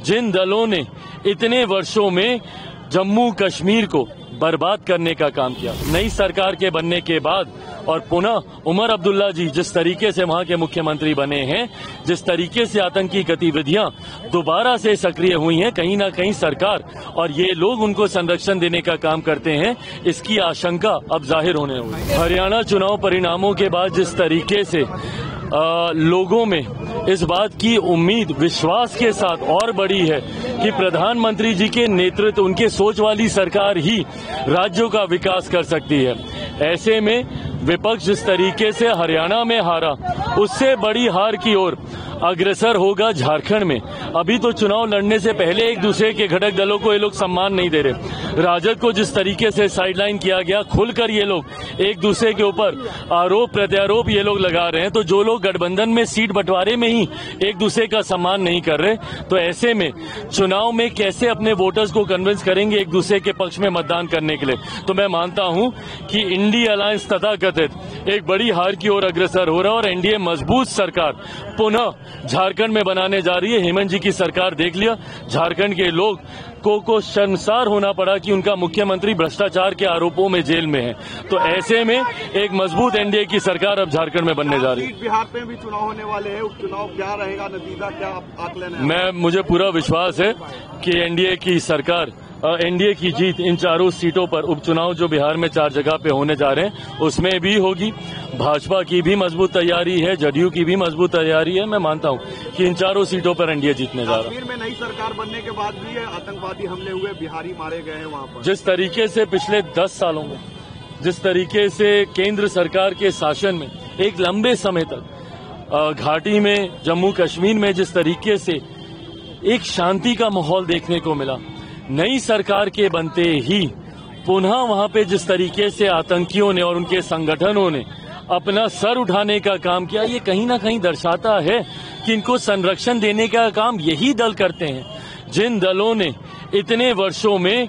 जिन दलों ने इतने वर्षों में जम्मू कश्मीर को बर्बाद करने का काम किया, नई सरकार के बनने के बाद और पुनः उमर अब्दुल्ला जी जिस तरीके से वहां के मुख्यमंत्री बने हैं, जिस तरीके से आतंकी गतिविधियां दोबारा से सक्रिय हुई हैं, कहीं ना कहीं सरकार और ये लोग उनको संरक्षण देने का काम करते हैं, इसकी आशंका अब जाहिर होने हुई। हरियाणा चुनाव परिणामों के बाद जिस तरीके से लोगों में इस बात की उम्मीद विश्वास के साथ और बढ़ी है कि प्रधानमंत्री जी के नेतृत्व, उनके सोच वाली सरकार ही राज्यों का विकास कर सकती है। ऐसे में विपक्ष जिस तरीके से हरियाणा में हारा, उससे बड़ी हार की ओर अग्रसर होगा झारखंड में। अभी तो चुनाव लड़ने से पहले एक दूसरे के घटक दलों को ये लोग सम्मान नहीं दे रहे। राजद को जिस तरीके से साइडलाइन किया गया, खुलकर ये लोग एक दूसरे के ऊपर आरोप प्रत्यारोप ये लोग लगा रहे हैं। तो जो लोग गठबंधन में सीट बंटवारे में ही एक दूसरे का सम्मान नहीं कर रहे, तो ऐसे में चुनाव में कैसे अपने वोटर्स को कन्विंस करेंगे एक दूसरे के पक्ष में मतदान करने के लिए। तो मैं मानता हूं कि इंडी अलायंस तथाकथित एक बड़ी हार की ओर अग्रसर हो रहा है और एनडीए मजबूत सरकार पुनः झारखंड में बनाने जा रही है। हेमंत जी की सरकार देख लिया, झारखंड के लोग को शर्मसार होना पड़ा कि उनका मुख्यमंत्री भ्रष्टाचार के आरोपों में जेल में है। तो ऐसे में एक मजबूत एनडीए की सरकार अब झारखंड में बनने जा रही है। बिहार में भी चुनाव होने वाले हैं, उपचुनाव क्या रहेगा, नतीजा क्या आकलन है? मुझे पूरा विश्वास है कि एनडीए की सरकार, एनडीए की जीत इन चारों सीटों पर, उपचुनाव जो बिहार में 4 जगह पे होने जा रहे हैं उसमें भी होगी। भाजपा की भी मजबूत तैयारी है, जदयू की भी मजबूत तैयारी है। मैं मानता हूं कि इन चारों सीटों पर एनडीए जीतने जा रहा है। कश्मीर में नई सरकार बनने के बाद भी आतंकवादी हमले हुए, बिहारी मारे गए हैं वहां पर। जिस तरीके से पिछले 10 सालों में, जिस तरीके से केंद्र सरकार के शासन में एक लंबे समय तक घाटी में, जम्मू कश्मीर में जिस तरीके से एक शांति का माहौल देखने को मिला, नई सरकार के बनते ही पुनः वहां पे जिस तरीके से आतंकियों ने और उनके संगठनों ने अपना सर उठाने का काम किया, ये कहीं ना कहीं दर्शाता है कि इनको संरक्षण देने का काम यही दल करते हैं जिन दलों ने इतने वर्षों में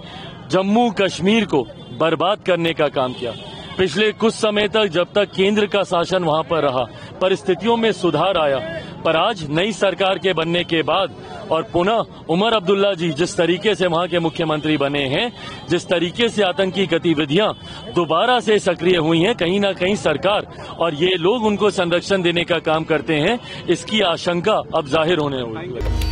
जम्मू कश्मीर को बर्बाद करने का काम किया। पिछले कुछ समय तक जब तक केंद्र का शासन वहां पर रहा, परिस्थितियों में सुधार आया, पर आज नई सरकार के बनने के बाद और पुनः उमर अब्दुल्ला जी जिस तरीके से वहां के मुख्यमंत्री बने हैं, जिस तरीके से आतंकी गतिविधियां दोबारा से सक्रिय हुई हैं, कहीं ना कहीं सरकार और ये लोग उनको संरक्षण देने का काम करते हैं, इसकी आशंका अब जाहिर होने हुई।